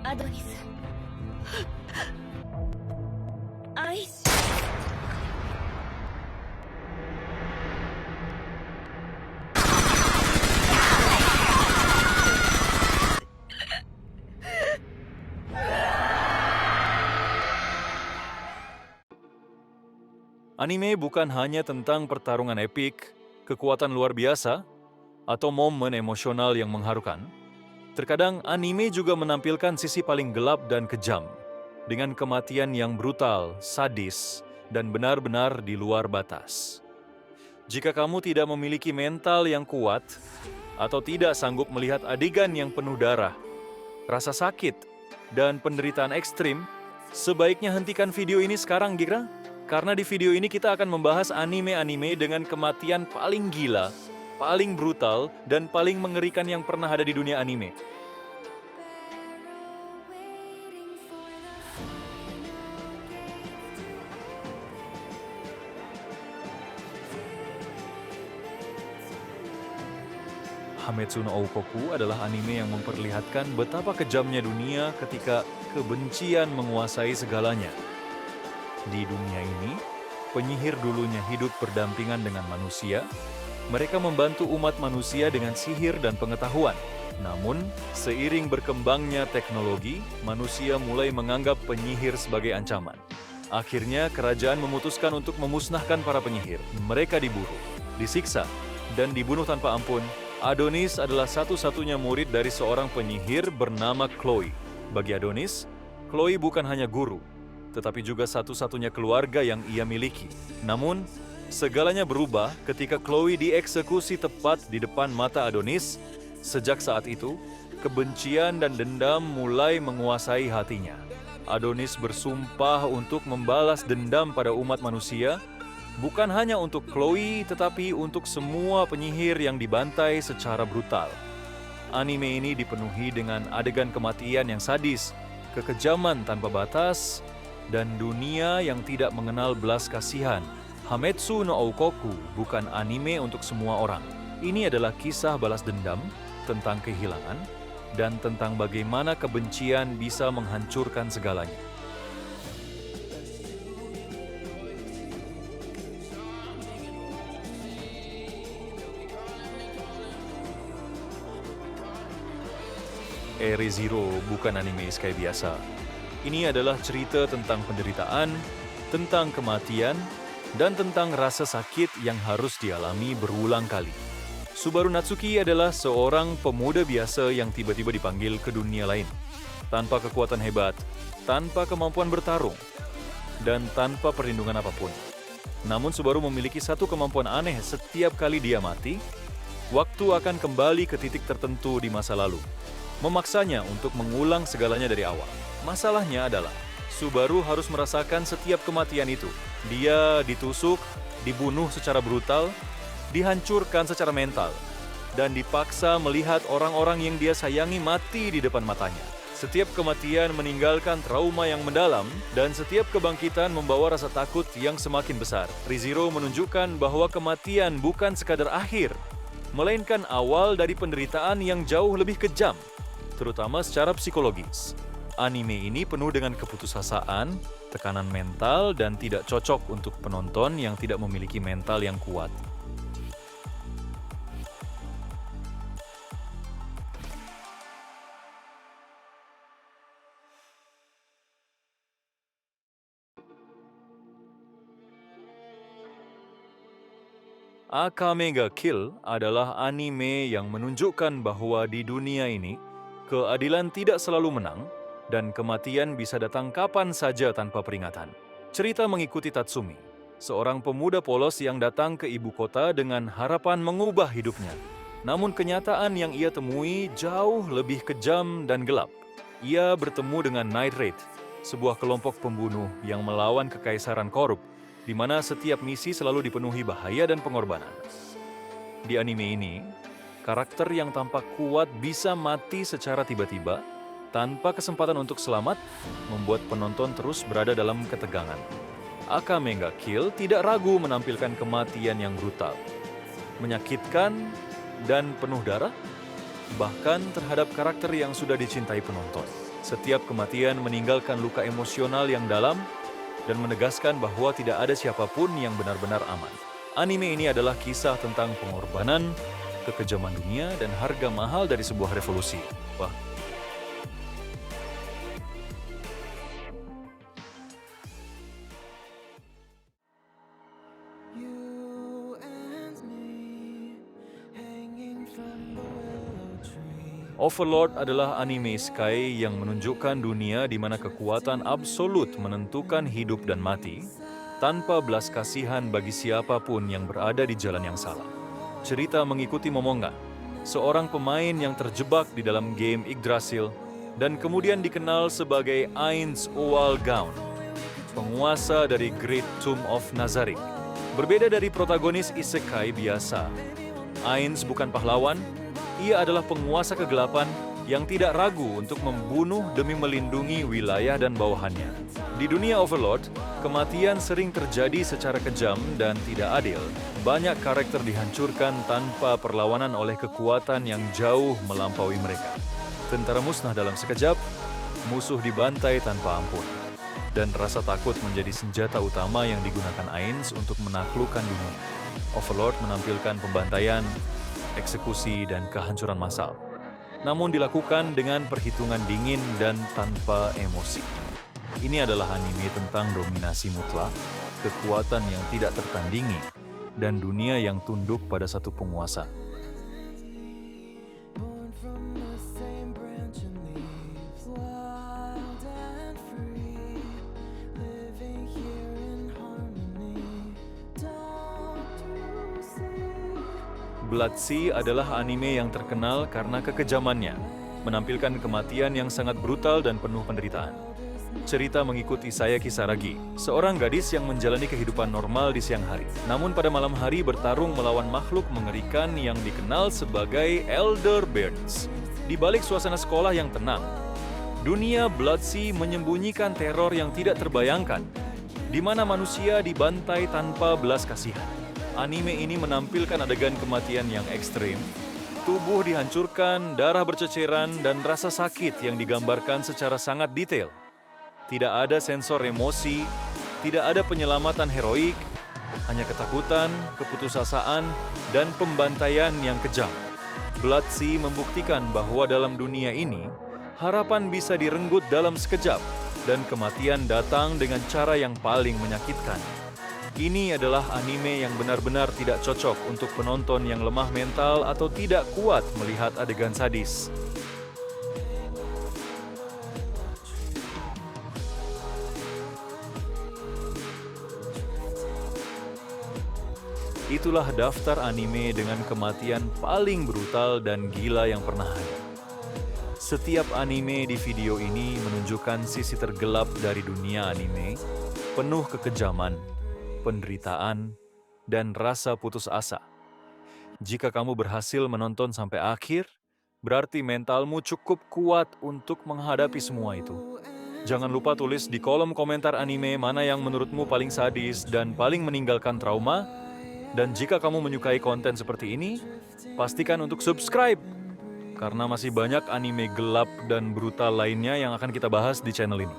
アドニス愛し Anime bukan hanya tentang pertarungan epik, kekuatan luar biasa, atau momen emosional yang mengharukan. Terkadang anime juga menampilkan sisi paling gelap dan kejam, dengan kematian yang brutal, sadis, dan benar-benar di luar batas. Jika kamu tidak memiliki mental yang kuat, atau tidak sanggup melihat adegan yang penuh darah, rasa sakit, dan penderitaan ekstrim, sebaiknya hentikan video ini sekarang, Gira. Karena di video ini kita akan membahas anime-anime dengan kematian paling gila, paling brutal, dan paling mengerikan yang pernah ada di dunia anime. Hametsu no Oukoku adalah anime yang memperlihatkan betapa kejamnya dunia ketika kebencian menguasai segalanya. Di dunia ini, penyihir dulunya hidup berdampingan dengan manusia. Mereka membantu umat manusia dengan sihir dan pengetahuan. Namun, seiring berkembangnya teknologi, manusia mulai menganggap penyihir sebagai ancaman. Akhirnya, kerajaan memutuskan untuk memusnahkan para penyihir. Mereka diburu, disiksa, dan dibunuh tanpa ampun. Adonis adalah satu-satunya murid dari seorang penyihir bernama Chloe. Bagi Adonis, Chloe bukan hanya guru, tetapi juga satu-satunya keluarga yang ia miliki. Namun, segalanya berubah ketika Chloe dieksekusi tepat di depan mata Adonis. Sejak saat itu, kebencian dan dendam mulai menguasai hatinya. Adonis bersumpah untuk membalas dendam pada umat manusia, bukan hanya untuk Chloe, tetapi untuk semua penyihir yang dibantai secara brutal. Anime ini dipenuhi dengan adegan kematian yang sadis, kekejaman tanpa batas, dan dunia yang tidak mengenal belas kasihan. Hametsu no Oukoku bukan anime untuk semua orang. Ini adalah kisah balas dendam, tentang kehilangan, dan tentang bagaimana kebencian bisa menghancurkan segalanya. Re:Zero bukan anime isekai biasa. Ini adalah cerita tentang penderitaan, tentang kematian, dan tentang rasa sakit yang harus dialami berulang kali. Subaru Natsuki adalah seorang pemuda biasa yang tiba-tiba dipanggil ke dunia lain. Tanpa kekuatan hebat, tanpa kemampuan bertarung, dan tanpa perlindungan apapun. Namun Subaru memiliki satu kemampuan aneh. Setiap kali dia mati, waktu akan kembali ke titik tertentu di masa lalu, memaksanya untuk mengulang segalanya dari awal. Masalahnya adalah, Subaru harus merasakan setiap kematian itu. Dia ditusuk, dibunuh secara brutal, dihancurkan secara mental, dan dipaksa melihat orang-orang yang dia sayangi mati di depan matanya. Setiap kematian meninggalkan trauma yang mendalam, dan setiap kebangkitan membawa rasa takut yang semakin besar. Re:Zero menunjukkan bahwa kematian bukan sekadar akhir, melainkan awal dari penderitaan yang jauh lebih kejam, terutama secara psikologis. Anime ini penuh dengan keputusasaan, tekanan mental, dan tidak cocok untuk penonton yang tidak memiliki mental yang kuat. Akame ga Kill adalah anime yang menunjukkan bahwa di dunia ini, keadilan tidak selalu menang, dan kematian bisa datang kapan saja tanpa peringatan. Cerita mengikuti Tatsumi, seorang pemuda polos yang datang ke ibu kota dengan harapan mengubah hidupnya. Namun kenyataan yang ia temui jauh lebih kejam dan gelap. Ia bertemu dengan Night Raid, sebuah kelompok pembunuh yang melawan kekaisaran korup, di mana setiap misi selalu dipenuhi bahaya dan pengorbanan. Di anime ini, karakter yang tampak kuat bisa mati secara tiba-tiba, tanpa kesempatan untuk selamat, membuat penonton terus berada dalam ketegangan. Akame ga Kill tidak ragu menampilkan kematian yang brutal, menyakitkan, dan penuh darah. bahkan terhadap karakter yang sudah dicintai penonton. Setiap kematian meninggalkan luka emosional yang dalam dan menegaskan bahwa tidak ada siapapun yang benar-benar aman. Anime ini adalah kisah tentang pengorbanan, kekejaman dunia, dan harga mahal dari sebuah revolusi. Wah, You and me hanging from the willow tree. Overlord adalah anime isekai yang menunjukkan dunia di mana kekuatan absolut menentukan hidup dan mati, tanpa belas kasihan bagi siapapun yang berada di jalan yang salah. Cerita mengikuti Momonga, seorang pemain yang terjebak di dalam game Yggdrasil dan kemudian dikenal sebagai Ainz Oalgaun, penguasa dari Great Tomb of Nazarick. Berbeda dari protagonis isekai biasa, Ainz bukan pahlawan, ia adalah penguasa kegelapan yang tidak ragu untuk membunuh demi melindungi wilayah dan bawahannya. Di dunia Overlord, kematian sering terjadi secara kejam dan tidak adil. Banyak karakter dihancurkan tanpa perlawanan oleh kekuatan yang jauh melampaui mereka. Tentara musnah dalam sekejap, musuh dibantai tanpa ampun. Dan rasa takut menjadi senjata utama yang digunakan Ainz untuk menaklukkan dunia. Overlord menampilkan pembantaian, eksekusi, dan kehancuran massal. Namun dilakukan dengan perhitungan dingin dan tanpa emosi. Ini adalah anime tentang dominasi mutlak, kekuatan yang tidak tertandingi, dan dunia yang tunduk pada satu penguasa. Born from the same branch and leaves, wild and free, living here in harmony. Don't you see? Blood Sea adalah anime yang terkenal karena kekejamannya, menampilkan kematian yang sangat brutal dan penuh penderitaan. Cerita mengikuti Sayaki Saragi, seorang gadis yang menjalani kehidupan normal di siang hari. Namun pada malam hari bertarung melawan makhluk mengerikan yang dikenal sebagai Elder Birds. Di balik suasana sekolah yang tenang, dunia Blood Sea menyembunyikan teror yang tidak terbayangkan, di mana manusia dibantai tanpa belas kasihan. Anime ini menampilkan adegan kematian yang ekstrim, tubuh dihancurkan, darah berceceran, dan rasa sakit yang digambarkan secara sangat detail. Tidak ada sensor emosi, tidak ada penyelamatan heroik, hanya ketakutan, keputusasaan, dan pembantaian yang kejam. Blood Sea membuktikan bahwa dalam dunia ini, harapan bisa direnggut dalam sekejap, dan kematian datang dengan cara yang paling menyakitkan. Ini adalah anime yang benar-benar tidak cocok untuk penonton yang lemah mental atau tidak kuat melihat adegan sadis. Itulah daftar anime dengan kematian paling brutal dan gila yang pernah ada. Setiap anime di video ini menunjukkan sisi tergelap dari dunia anime, penuh kekejaman, penderitaan, dan rasa putus asa. Jika kamu berhasil menonton sampai akhir, berarti mentalmu cukup kuat untuk menghadapi semua itu. Jangan lupa tulis di kolom komentar anime mana yang menurutmu paling sadis dan paling meninggalkan trauma. Dan jika kamu menyukai konten seperti ini, pastikan untuk subscribe, karena masih banyak anime gelap dan brutal lainnya yang akan kita bahas di channel ini.